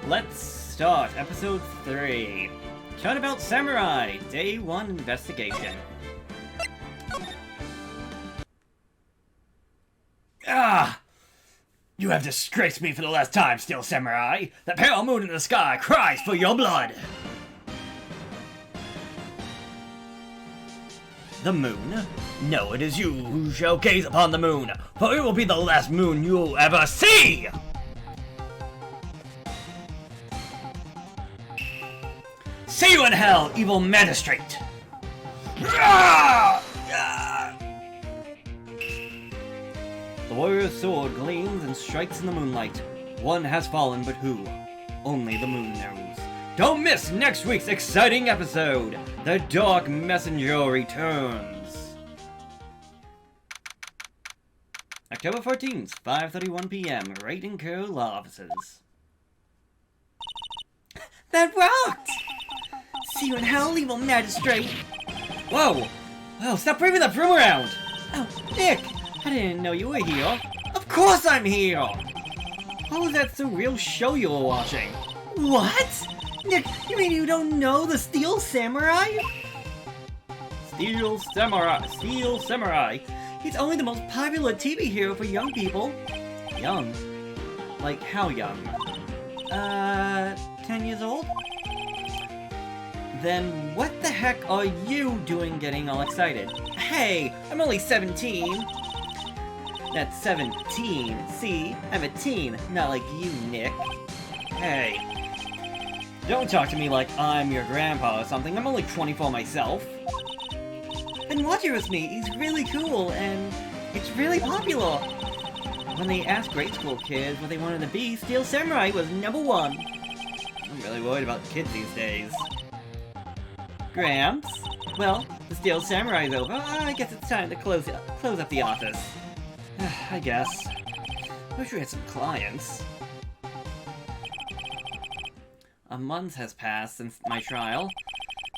Let's start episode 3. Turnabout Samurai, Day 1 Investigation. Ah! You have disgraced me for the last time, Steel Samurai! The pale moon in the sky cries for your blood! The moon? No, it is you who shall gaze upon the moon, for it will be the last moon you'll ever see! See you in hell, evil magistrate! The warrior's sword gleams and strikes in the moonlight. One has fallen, but who? Only the moon knows. Don't miss next week's exciting episode! The Dark Messenger returns! October 14th, 5:31 p.m., Wright & Co. Law Offices. That rocked! See you in hell, evil magistrate! Whoa! Whoa, stop bringing that broom around! Oh, Nick! I didn't know you were here. Of course I'm here! What was that surreal show you were watching? What? Nick, you mean you don't know the Steel Samurai? Steel Samurai. He's only the most popular TV hero for young people. Young? Like how young? 10 years old? Then what the heck are you doing getting all excited? Hey, I'm only 17. That's 17. See, I'm a teen, not like you, Nick. Hey, don't talk to me like I'm your grandpa or something. I'm only 24 myself. Then watch it with me. He's really cool, and it's really popular. When they asked grade school kids what they wanted to be, Steel Samurai was #1. I'm really worried about kids these days. Gramps? Well, the Steel Samurai's over. I guess it's time to close up the office. I guess. Wish we had some clients. A month has passed since my trial.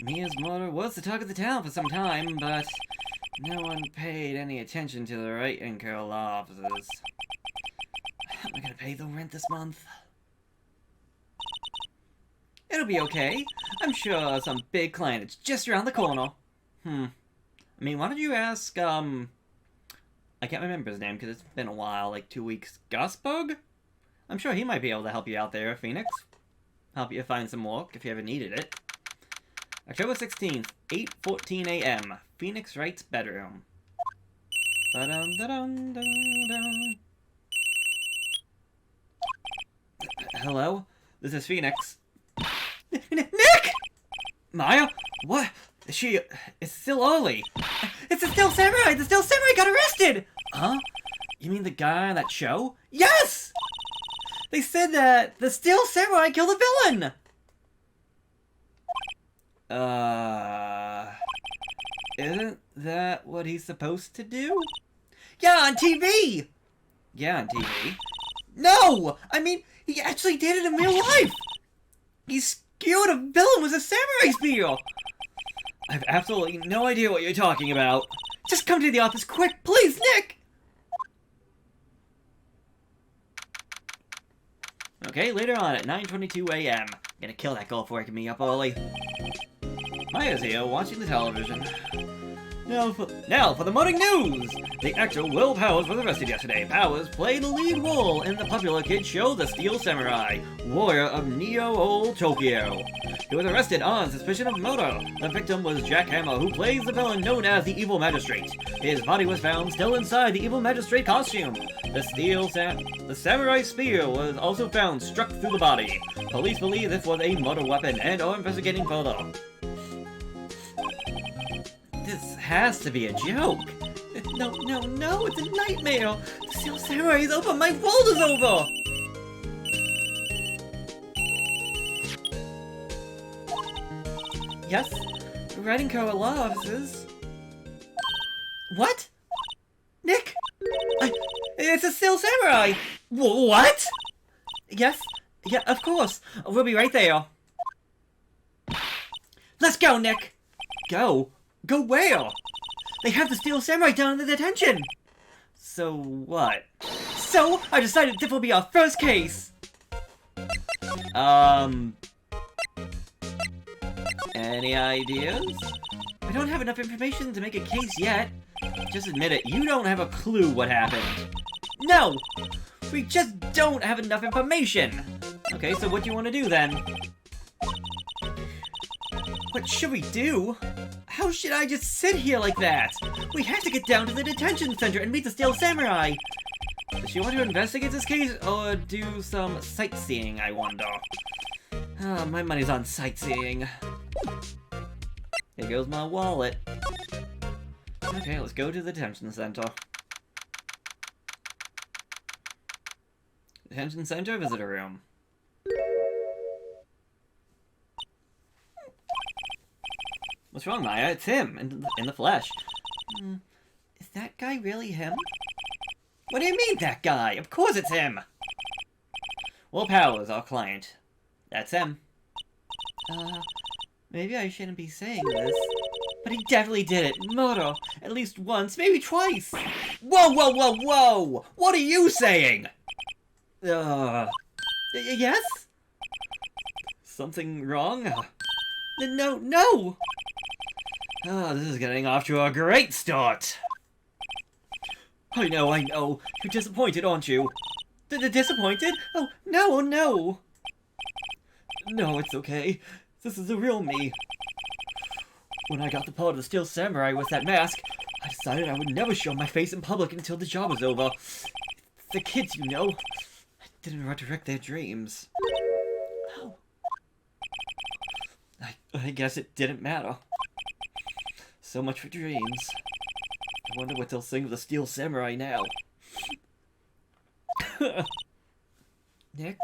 Mia's murder was the talk of the town for some time, but no one paid any attention to the Wright & Co. law offices. How am I gonna pay the rent this month? It'll be okay. I'm sure some big client is just around the corner. I mean, why don't you ask, I can't remember his name because it's been a while, like 2 weeks. Gusbug? I'm sure he might be able to help you out there, Phoenix. Help you find some work if you ever needed it. October 16th, 8:14 a.m. Phoenix Wright's bedroom. Ba-dum-da-dum-dum-dum. Hello? This is Phoenix. Nick! Maya? What? It's still early. It's the Steel Samurai! The Steel Samurai got arrested! Huh? You mean the guy on that show? Yes! They said that the Steel Samurai killed the villain! Isn't that what he's supposed to do? Yeah, on TV! Yeah, on TV. No! I mean, he actually did it in real life! He skewered a villain with a samurai spear! I have absolutely no idea what you're talking about. Just come to the office quick, please, Nick! Okay, later on at 9:22 a.m. Gonna kill that girl for waking me up early. Maya's here, watching the television. Now for the morning news! The actor Will Powers was arrested yesterday. Powers played the lead role in the popular kids show The Steel Samurai, warrior of Neo-Old Tokyo. He was arrested on suspicion of murder. The victim was Jack Hammer, who plays the villain known as the Evil Magistrate. His body was found still inside the Evil Magistrate costume. The samurai spear was also found struck through the body. Police believe this was a murder weapon and are investigating further. This has to be a joke. No, it's a nightmare. The Steel Samurai is over, my world is over! Yes? Wright & Co. law offices. What? Nick? It's a Steel Samurai! What? Yes? Yeah, of course. We'll be right there. Let's go, Nick! Go? Go where? They have the Steel Samurai down in the detention! So what? So, I decided this will be our first case! Any ideas? I don't have enough information to make a case yet. Just admit it, you don't have a clue what happened. No! We just don't have enough information! Okay, so what do you want to do then? What should we do? How should I just sit here like that? We have to get down to the detention center and meet the Steel Samurai! Does she want to investigate this case, or do some sightseeing, I wonder? My money's on sightseeing. Here goes my wallet. Okay, let's go to the detention center. Detention center, visitor room. What's wrong, Maya? It's him, in the flesh. Is that guy really him? What do you mean, that guy? Of course it's him! Will Powers, our client. That's him. Maybe I shouldn't be saying this, but he definitely did it. Murder. At least once, maybe twice. Whoa, whoa, whoa, whoa! What are you saying? Yes? Something wrong? No, no! This is getting off to a great start. I know. You're disappointed, aren't you? Disappointed? Oh, no, no! No, it's okay. This is the real me. When I got the part of the Steel Samurai with that mask, I decided I would never show my face in public until the job was over. The kids, you know. I didn't resurrect their dreams. Oh. I guess it didn't matter. So much for dreams. I wonder what they'll sing of the Steel Samurai now. Nick?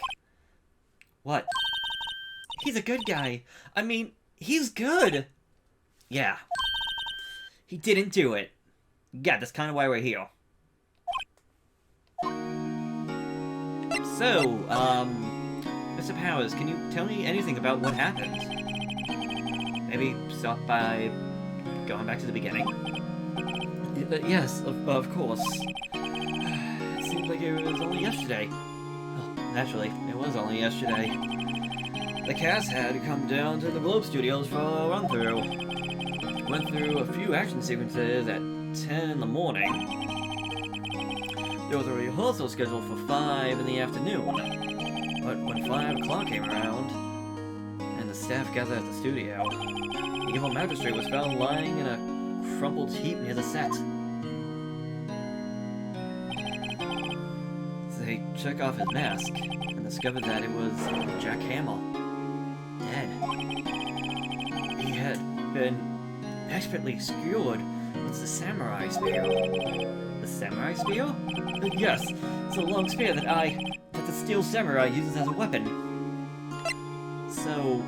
What? He's a good guy. I mean, he's good. Yeah. He didn't do it. Yeah, that's kind of why we're here. So, Mr. Powers, can you tell me anything about what happened? Maybe start by going back to the beginning? Yes, of course. It seems like it was only yesterday. Well, naturally, it was only yesterday. The cast had come down to the Globe Studios for a run-through. Went through a few action sequences at 10 in the morning. There was a rehearsal scheduled for 5 in the afternoon. But when 5 o'clock came around, and the staff gathered at the studio, the evil magistrate was found lying in a crumpled heap near the set. They took off his mask and discovered that it was Jack Hamill. Dead. He had been expertly skewered with the samurai spear. The samurai spear? Yes, it's a long spear that the Steel Samurai uses as a weapon. So,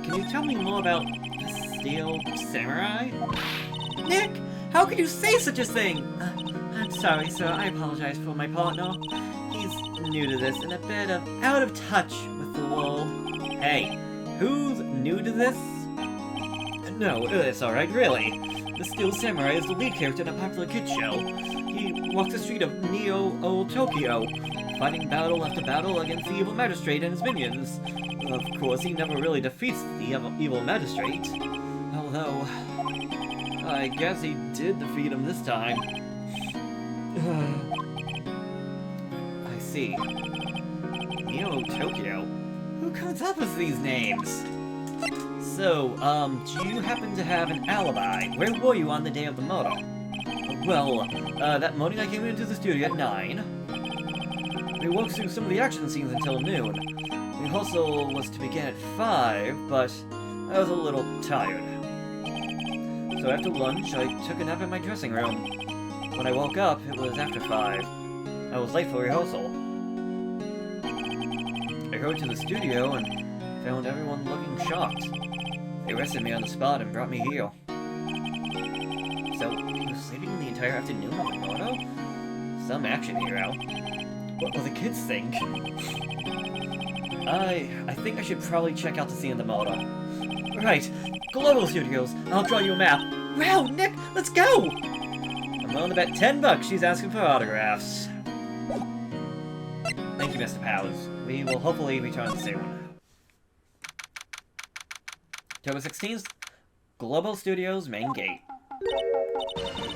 can you tell me more about the Steel Samurai? Nick, how could you say such a thing? I'm sorry, sir. I apologize for my partner. He's new to this and a bit out of touch with the world. Hey, who's new to this? No, it's alright, really. The Steel Samurai is the lead character in a popular kids show. He walks the street of Old Tokyo, fighting battle after battle against the evil magistrate and his minions. Of course, he never really defeats the evil magistrate. Although, I guess he did defeat him this time. I see. Neo Tokyo? Who comes up with these names? So, do you happen to have an alibi? Where were you on the day of the murder? Well, that morning I came into the studio at 9. We walked through some of the action scenes until noon. Rehearsal was to begin at 5, but I was a little tired. So after lunch, I took a nap in my dressing room. When I woke up, it was after 5. I was late for rehearsal. I hurried to the studio and found everyone looking shocked. They arrested me on the spot and brought me here. So, he was sleeping the entire afternoon of the murder? Some action hero. What will the kids think? I think I should probably check out the scene of the murder. Right, Global Studios, I'll draw you a map. Wow, Nick, let's go! I'm willing to bet $10 she's asking for autographs. Thank you, Mr. Powers. We will hopefully return soon. October 16th, Global Studios main gate.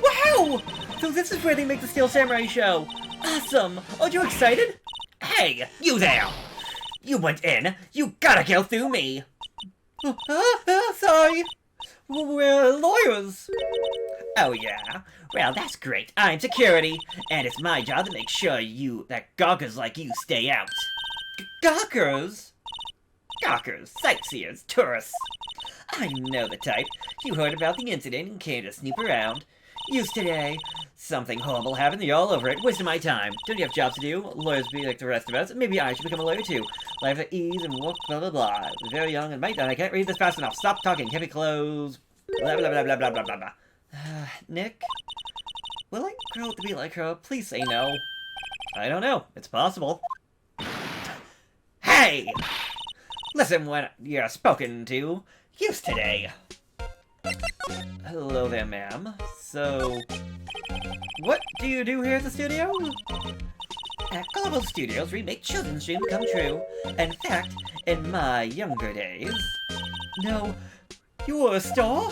Wow! So this is where they make the Steel Samurai show! Awesome! Aren't you excited? Hey, you there! You went in! You gotta go through me! Sorry! We're lawyers! Oh yeah? Well, that's great. I'm security, and it's my job to make sure that gawkers like you stay out. Gawkers? Gawkers, sightseers, tourists. I know the type. You heard about the incident and came to snoop around. Used today. Something horrible happened, you're all over it. Wasting my time. Don't you have jobs to do? Lawyers be like the rest of us. Maybe I should become a lawyer too. Life at ease and work, blah blah blah. Very young and might die. I can't read this fast enough. Stop talking. Heavy clothes. Blah blah blah blah blah blah blah blah. Nick? Will I grow up to be like her? Please say no. I don't know. It's possible. Hey! Listen when you're spoken to. Use today. Hello there, ma'am. So, what do you do here at the studio? At Global Studios, we make children's dreams come true. In fact, in my younger days... No, you were a star?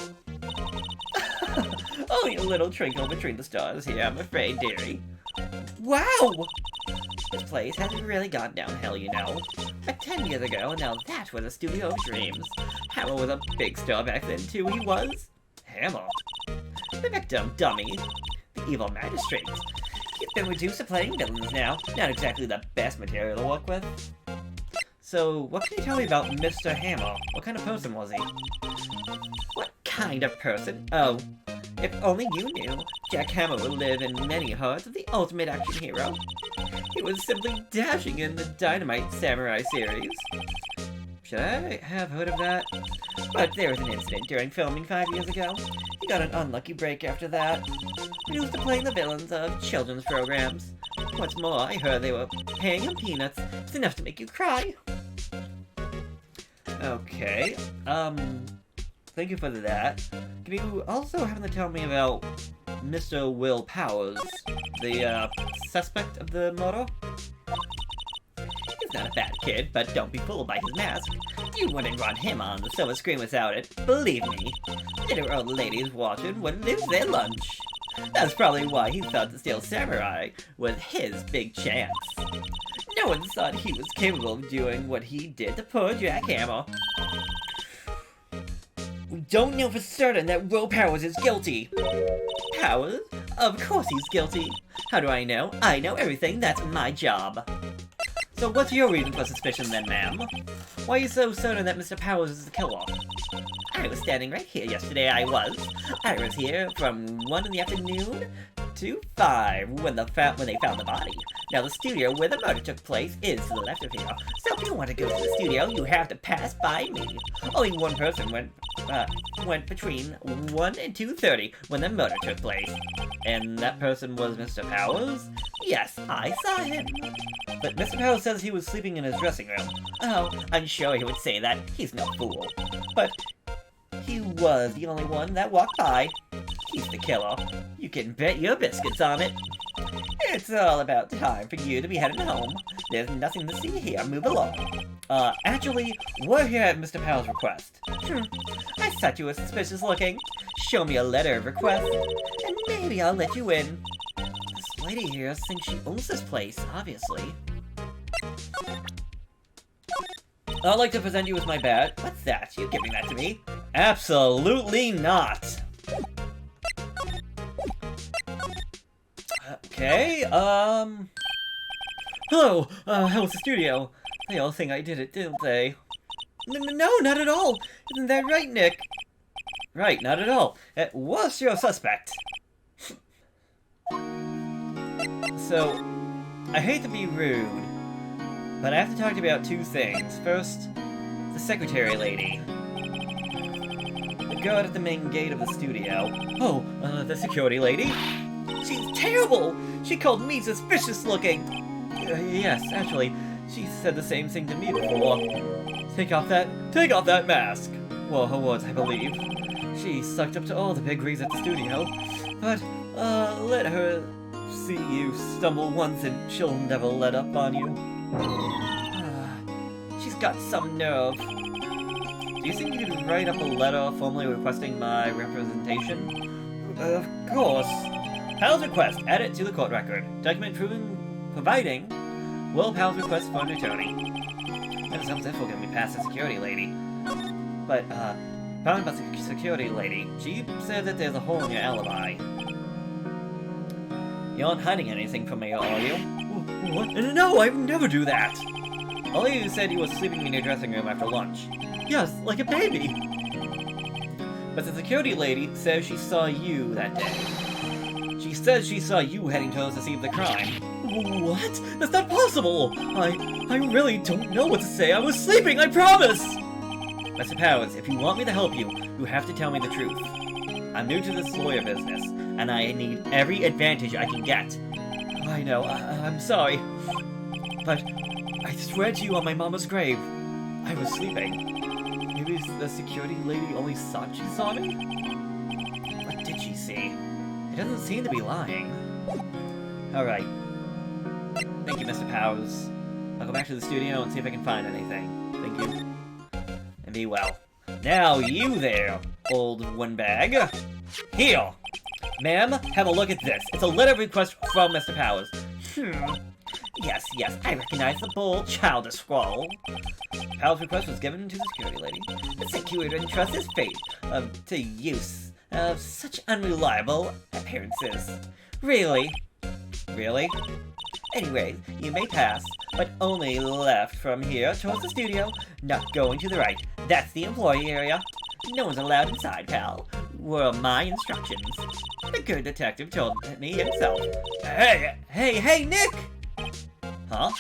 Only a little twinkle between the stars here, I'm afraid, dearie. Wow! This place hasn't really gone downhill, you know. Like 10 years ago, and now that was a studio of dreams. Hammer was a big star back then, too, he was. Hammer? The victim, dummy. The evil magistrate. He's been reduced to playing villains now. Not exactly the best material to work with. So, what can you tell me about Mr. Hammer? What kind of person was he? What kind of person? Oh, if only you knew. Jack Hammer will live in many hearts as the ultimate action hero. He was simply dashing in the Dynamite Samurai series. Should I have heard of that? But there was an incident during filming 5 years ago. He got an unlucky break after that. Reduced to playing the villains of children's programs. What's more, I heard they were paying him peanuts. It's enough to make you cry. Okay, thank you for that. Can you also happen to tell me about Mr. Will Powers, the, suspect of the murder? He's not a bad kid, but don't be fooled by his mask. You wouldn't run him on the silver screen without it, believe me. Little old ladies watching wouldn't lose their lunch. That's probably why he thought the Steel Samurai was his big chance. No one thought he was capable of doing what he did to poor Jack Hammer. We don't know for certain that Will Powers is guilty. Powers? Of course he's guilty. How do I know? I know everything, that's my job. So what's your reason for suspicion then, ma'am? Why are you so certain that Mr. Powers is the killer? I was standing right here yesterday, I was here from 1 in the afternoon to 5 when they found the body. Now the studio where the murder took place is to the left of here, so if you want to go to the studio, you have to pass by me. Only one person went between 1 and 2:30 when the murder took place. And that person was Mr. Powers? Yes, I saw him. But Mr. Powers says he was sleeping in his dressing room. Oh, I'm sure he would say that. He's no fool. But he was the only one that walked by. He's the killer. You can bet your biscuits on it. It's all about time for you to be heading home. There's nothing to see here. Move along. Actually, we're here at Mr. Powell's request. I thought you were suspicious looking. Show me a letter of request, and maybe I'll let you in. This lady here thinks she owns this place, obviously. I'd like to present you with my badge. What's that? You giving that to me? Absolutely not! Okay, hello, how was the studio? They all think I did it, didn't they? No, not at all! Isn't that right, Nick? Right, not at all. Was your suspect? So, I hate to be rude, but I have to talk to you about two things. First, the secretary lady. The guard at the main gate of the studio. Oh, the security lady? She's terrible! She called me suspicious looking! Yes, actually, she said the same thing to me before. Take off that mask! Well, her words, I believe. She sucked up to all the big rigs at the studio. But, let her see you stumble once and she'll never let up on you. She's got some nerve. do you think you could write up a letter formally requesting my representation? Of course. Pal's request, add it to the court record. Document providing Will Pal's request for an attorney. That sounds if we're gonna be past the security lady. But, found about the security lady, she said that there's a hole in your alibi. You aren't hiding anything from me, are you? What? No, I would never do that! All you said you were sleeping in your dressing room after lunch. Yes, like a baby! But the security lady says she saw you that day. She says she saw you heading towards the scene of the crime. What? That's not possible! I really don't know what to say. I was sleeping, I promise! Mr. Powers, if you want me to help you, you have to tell me the truth. I'm new to this lawyer business, and I need every advantage I can get. I know, I'm sorry. But I swear to you on my mama's grave, I was sleeping. Maybe the security lady only thought she saw me? What did she see? It doesn't seem to be lying. Alright. Thank you, Mr. Powers. I'll go back to the studio and see if I can find anything. Thank you. And be well. Now you there, old windbag. Here! Ma'am, have a look at this. It's a letter request from Mr. Powers. Yes, I recognize the bold, childish scrawl. Powers' request was given to the security lady. The security entrust his fate to use of such unreliable appearances. Really? Really? Anyways, you may pass, but only left from here towards the studio, not going to the right. That's the employee area. No one's allowed inside, pal. Were my instructions. The good detective told me himself. Hey, Nick! Huh?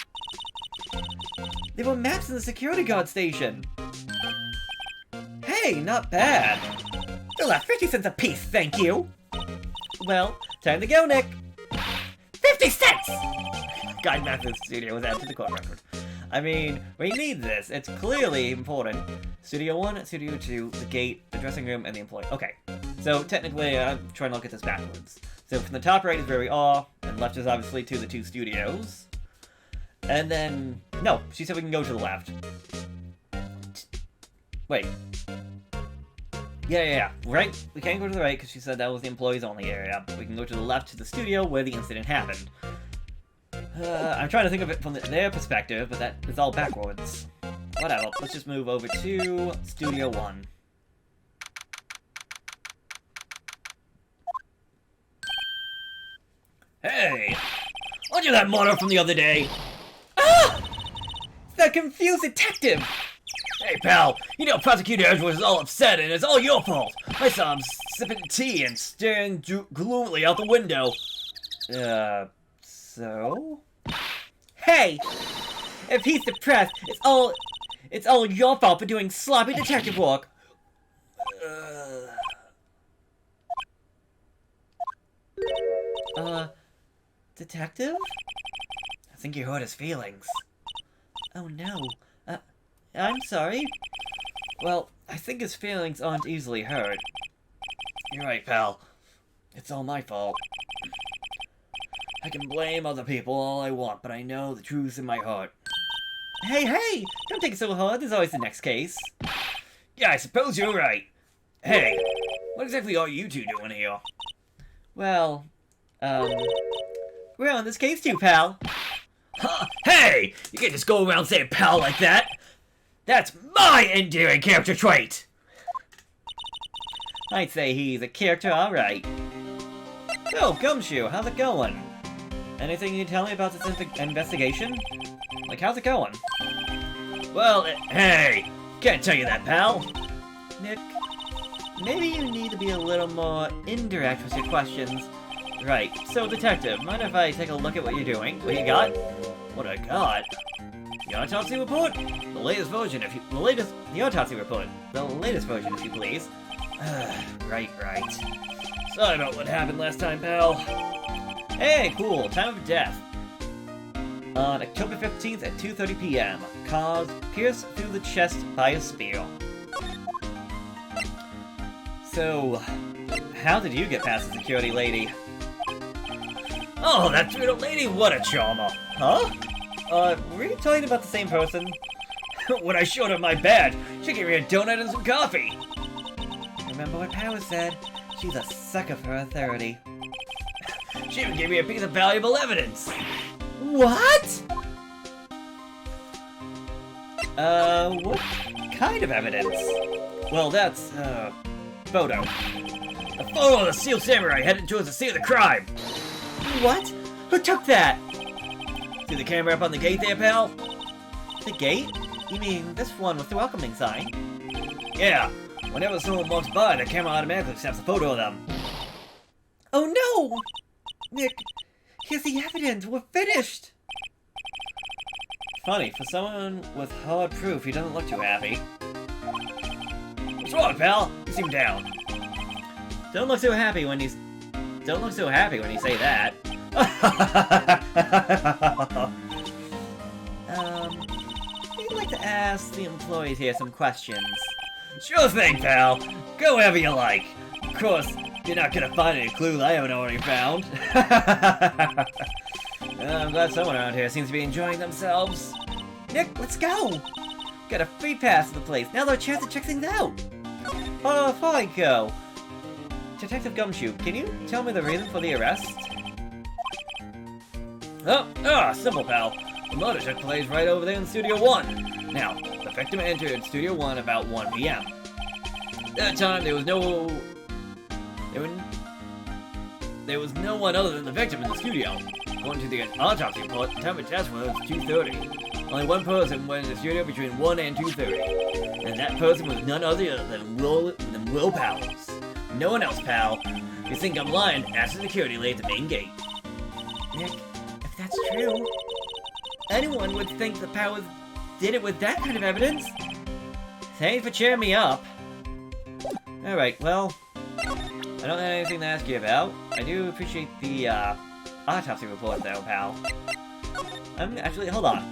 There were maps in the security guard station. Hey, not bad. They're left 50 cents a piece, thank you. Well, time to go, Nick. 50 cents! Guide map of the studio was added to the court record. I mean, we need this. It's clearly important. Studio 1, Studio 2, the gate, the dressing room, and the employee. Okay, so technically, I'm trying to look at this backwards. So from the top right is where we are, and left is obviously to the 2 studios. And then, no, she said we can go to the left. Wait. Yeah, right? We can't go to the right because she said that was the employees only area. We can go to the left to the studio where the incident happened. I'm trying to think of it from their perspective, but that is all backwards. Whatever, let's just move over to Studio 1. Hey! Aren't you that mother from the other day? Ah! That confused detective! Hey, pal, you know Prosecutor Edwards is all upset and it's all your fault. I saw him sipping tea and staring gloomily out the window. So? Hey! If he's depressed, it's all your fault for doing sloppy detective work. Detective? I think you hurt his feelings. Oh no. I'm sorry. Well, I think his feelings aren't easily hurt. You're right, pal. It's all my fault. I can blame other people all I want, but I know the truth's in my heart. Hey! Don't take it so hard. There's always the next case. Yeah, I suppose you're right. Hey, what exactly are you two doing here? Well, we're on this case too, pal. Huh? Hey! You can't just go around saying pal like that! That's my endearing character trait! I'd say he's a character, alright. Oh, Gumshoe, how's it going? Anything you can tell me about this investigation? Like, how's it going? Well, hey! Can't tell you that, pal! Nick, maybe you need to be a little more indirect with your questions. Right, so detective, mind if I take a look at what you're doing? What you got? What I got? The autopsy report? The latest version, the autopsy report. The latest version, if you please. Right. Sorry about what happened last time, pal. Hey, cool, time of death. On October 15th at 2:30 p.m., caused pierced through the chest by a spear. So, how did you get past the security lady? Oh, that little lady, what a charmer. Huh? Were you talking about the same person? When I showed her my badge, she gave me a donut and some coffee. Remember what Power said? She's a sucker for authority. She even gave me a piece of valuable evidence. What? What kind of evidence? Well, that's, photo. A photo of the Seal Samurai headed towards the scene of the crime. What? Who took that? See the camera up on the gate there, pal? The gate? You mean this one with the welcoming sign? Yeah. Whenever someone walks by, the camera automatically snaps a photo of them. Oh no! Nick, here's the evidence. We're finished. Funny, for someone with hard proof, he doesn't look too happy. What's wrong, pal? You seem down. Don't look so happy when you say that. I'd like to ask the employees here some questions. Sure thing, pal. Go wherever you like. Of course, you're not gonna find any clues I haven't already found. I'm glad someone around here seems to be enjoying themselves. Nick, let's go! Got a free pass to the place. Now there's a chance to check things out. Before I go, Detective Gumshoe, can you tell me the reason for the arrest? Simple, pal. The murder took place right over there in Studio 1. Now, the victim entered Studio 1 about 1 p.m. At that time, there was no one other than the victim in the studio. According to the autopsy report, the time of death was 2:30. Only one person went in the studio between 1 and 2:30. And that person was none other than Will Powers. No one else, pal. You think I'm lying? Ask the security lady at the main gate. Nick, if that's true, anyone would think that Powers did it with that kind of evidence. Thanks for cheering me up. Alright, well, I don't have anything to ask you about. I do appreciate the autopsy report though, pal. Actually, hold on.